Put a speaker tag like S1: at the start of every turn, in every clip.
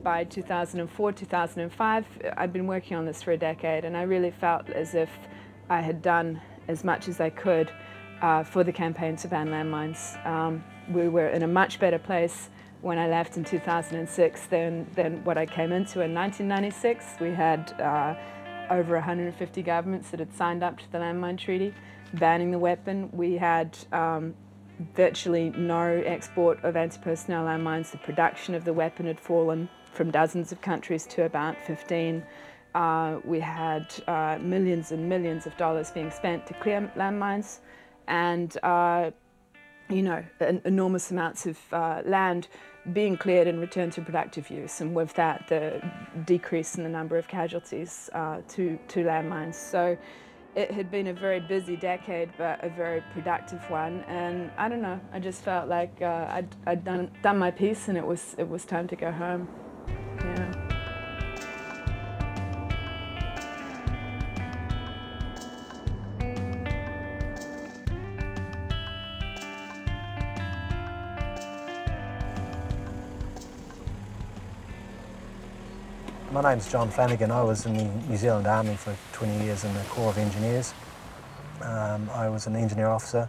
S1: By 2004, 2005, I'd been working on this for a decade, and I really felt as if I had done as much as I could for the campaign to ban landmines. We were in a much better place when I left in 2006 than what I came into in 1996. We had over 150 governments that had signed up to the landmine treaty, banning the weapon. We had virtually no export of anti-personnel landmines. The production of the weapon had fallen from dozens of countries to about 15. We had millions and millions of dollars being spent to clear landmines, and you know, enormous amounts of land being cleared and returned to productive use, and with that the decrease in the number of casualties to landmines. So it had been a very busy decade, but a very productive one, and I don't know, I just felt like I'd done my piece, and it was time to go home. Yeah.
S2: My name's John Flanagan. I was in the New Zealand Army for 20 years in the Corps of Engineers. I was an engineer officer.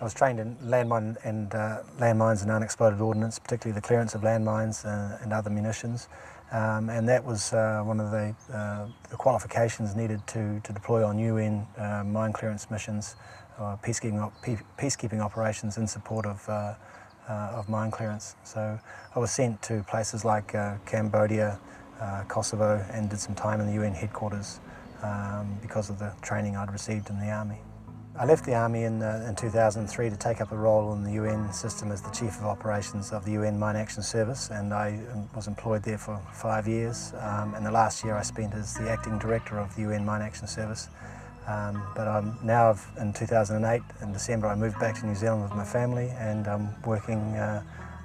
S2: I was trained in landmines and unexploded ordnance, particularly the clearance of landmines and other munitions. And that was one of the qualifications needed to deploy on UN mine clearance missions, peacekeeping operations in support of mine clearance. So I was sent to places like Cambodia, Kosovo, and did some time in the UN headquarters because of the training I'd received in the Army. I left the Army in 2003 to take up a role in the UN system as the Chief of Operations of the UN Mine Action Service, and I was employed there for 5 years, and the last year I spent as the Acting Director of the UN Mine Action Service. But I'm now, in 2008, in December, I moved back to New Zealand with my family, and I'm working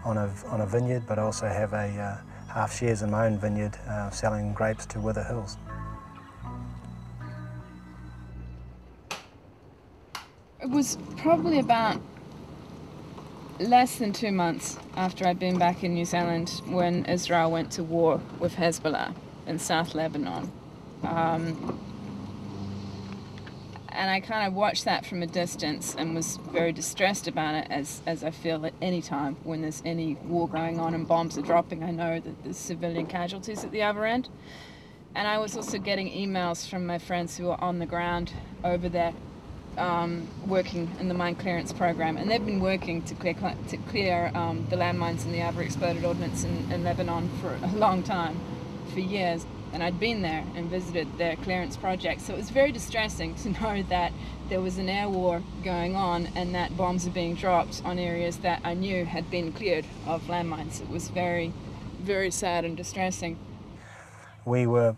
S2: on a vineyard, but I also have a half shares in my own vineyard, selling grapes to Wither Hills.
S1: It was probably about less than 2 months after I'd been back in New Zealand when Israel went to war with Hezbollah in South Lebanon. And I kind of watched that from a distance and was very distressed about it, as I feel at any time when there's any war going on and bombs are dropping. I know that there's civilian casualties at the other end. And I was also getting emails from my friends who are on the ground over there, working in the mine clearance program, and they've been working to clear the landmines and the other exploded ordnance in Lebanon for a long time, for years. And I'd been there and visited their clearance project, so it was very distressing to know that there was an air war going on and that bombs are being dropped on areas that I knew had been cleared of landmines. It was very, very sad and distressing.
S2: We were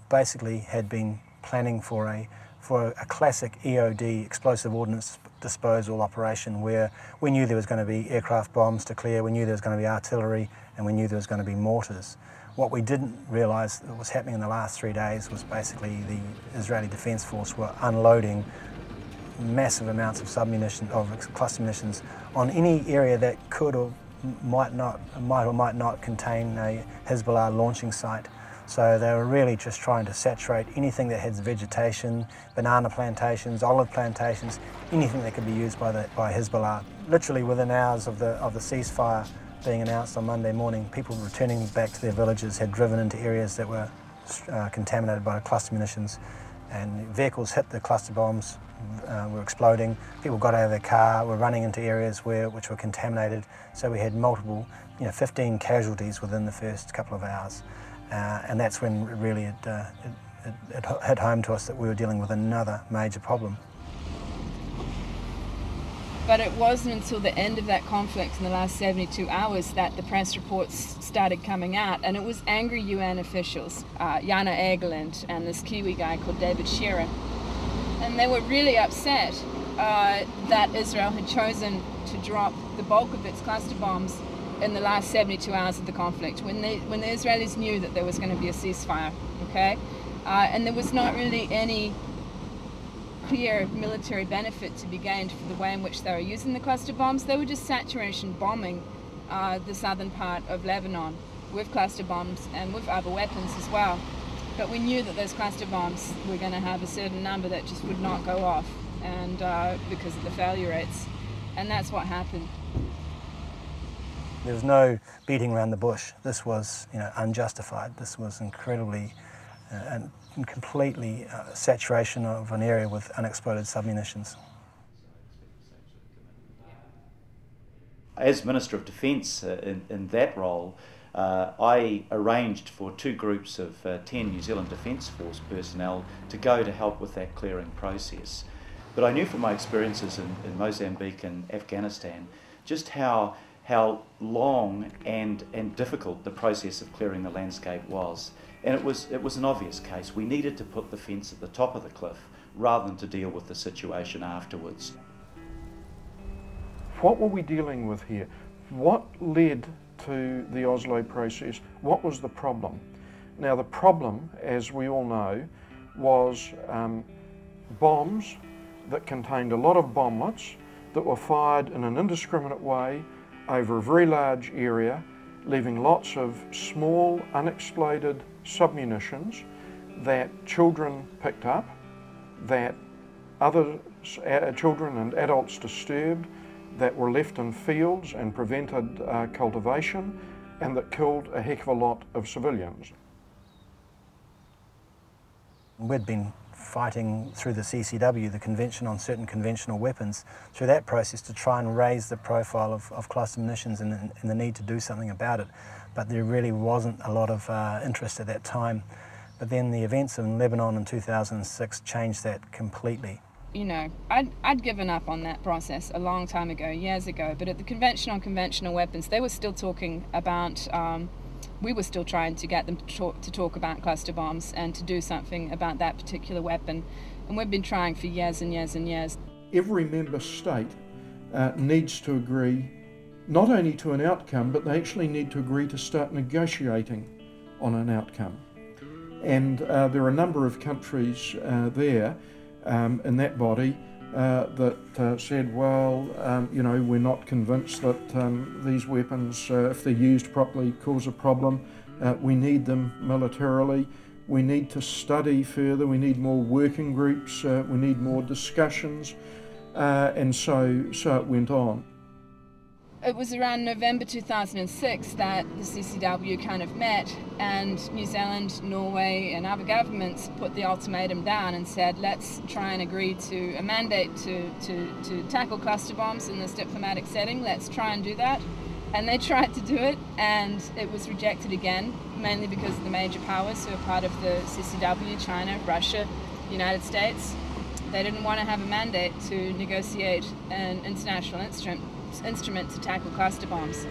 S2: basically had been planning for a classic EOD, explosive ordnance disposal operation, where we knew there was going to be aircraft bombs to clear, we knew there was going to be artillery, and we knew there was going to be mortars. What we didn't realise that was happening in the last 3 days was basically the Israeli Defence Force were unloading massive amounts of cluster munitions on any area that could or might not contain a Hezbollah launching site. So they were really just trying to saturate anything that has vegetation, banana plantations, olive plantations, anything that could be used by Hezbollah. Literally within hours of the ceasefire being announced on Monday morning, people returning back to their villages had driven into areas that were contaminated by cluster munitions, and vehicles hit the cluster bombs, were exploding. People got out of their car, were running into areas which were contaminated. So we had multiple, 15 casualties within the first couple of hours, and that's when really it hit home to us that we were dealing with another major problem.
S1: But it wasn't until the end of that conflict in the last 72 hours that the press reports started coming out, and it was angry UN officials, Jana Egeland and this Kiwi guy called David Shearer, and they were really upset that Israel had chosen to drop the bulk of its cluster bombs in the last 72 hours of the conflict, when the Israelis knew that there was going to be a ceasefire, okay? And there was not really any clear military benefit to be gained for the way in which they were using the cluster bombs. They were just saturation bombing the southern part of Lebanon with cluster bombs and with other weapons as well. But we knew that those cluster bombs were going to have a certain number that just would not go off, and because of the failure rates. And that's what happened.
S2: There was no beating around the bush. This was, unjustified. This was incredibly and completely saturation of an area with unexploded submunitions.
S3: As Minister of Defence in that role, I arranged for 2 groups of 10 New Zealand Defence Force personnel to go to help with that clearing process. But I knew from my experiences in Mozambique and Afghanistan just how long and difficult the process of clearing the landscape was. And it was an obvious case. We needed to put the fence at the top of the cliff rather than to deal with the situation afterwards.
S4: What were we dealing with here? What led to the Oslo process? What was the problem? Now the problem, as we all know, was bombs that contained a lot of bomblets that were fired in an indiscriminate way over a very large area, leaving lots of small unexploded submunitions that children picked up, that other children and adults disturbed, that were left in fields and prevented cultivation, and that killed a heck of a lot of civilians.
S2: We'd been fighting through the CCW, the Convention on Certain Conventional Weapons, through that process to try and raise the profile of cluster munitions and the need to do something about it. But there really wasn't a lot of interest at that time. But then the events in Lebanon in 2006 changed that completely.
S1: I'd given up on that process a long time ago, years ago, but at the Convention on Conventional Weapons, they were still talking about, we were still trying to get them to talk about cluster bombs and to do something about that particular weapon. And we've been trying for years and years and years.
S4: Every member state needs to agree not only to an outcome, but they actually need to agree to start negotiating on an outcome. And there are a number of countries there in that body that said, well, we're not convinced that these weapons, if they're used properly, cause a problem. We need them militarily. We need to study further. We need more working groups. We need more discussions. And so it went on.
S1: It was around November 2006 that the CCW kind of met, and New Zealand, Norway and other governments put the ultimatum down and said, let's try and agree to a mandate to tackle cluster bombs in this diplomatic setting. Let's try and do that. And they tried to do it, and it was rejected again, mainly because of the major powers who are part of the CCW, China, Russia, the United States. They didn't want to have a mandate to negotiate an international instrument to tackle cluster bombs.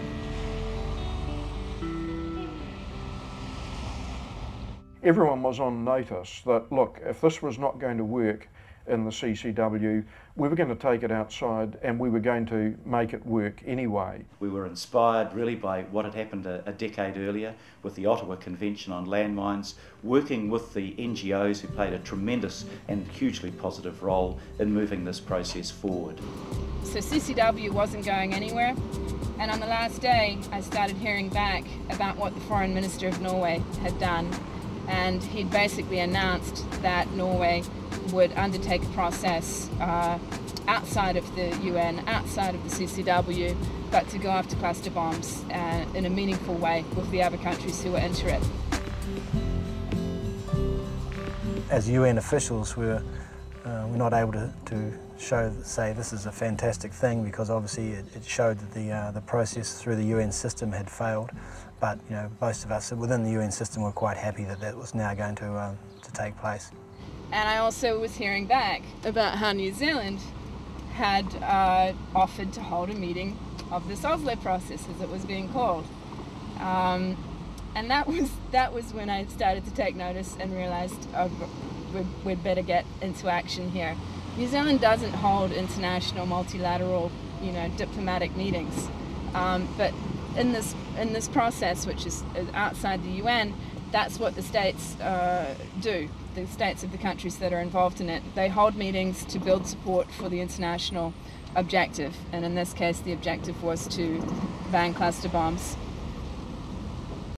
S4: Everyone was on notice that, look, if this was not going to work in the CCW, we were going to take it outside and we were going to make it work anyway.
S3: We were inspired really by what had happened a decade earlier with the Ottawa Convention on Landmines, working with the NGOs who played a tremendous and hugely positive role in moving this process forward.
S1: So CCW wasn't going anywhere, and on the last day I started hearing back about what the Foreign Minister of Norway had done, and he'd basically announced that Norway would undertake a process outside of the UN, outside of the CCW, but to go after cluster bombs in a meaningful way with the other countries who were into it.
S2: As UN officials, we're not able to say this is a fantastic thing, because obviously it showed that the process through the UN system had failed. But most of us within the UN system were quite happy that that was now going to take place.
S1: And I also was hearing back about how New Zealand had offered to hold a meeting of this Oslo process, as it was being called. And that was when I started to take notice and realised we'd better get into action here. New Zealand doesn't hold international multilateral, diplomatic meetings, but in this process, which is outside the UN, that's what the states do, the states of the countries that are involved in it. They hold meetings to build support for the international objective, and in this case the objective was to ban cluster bombs.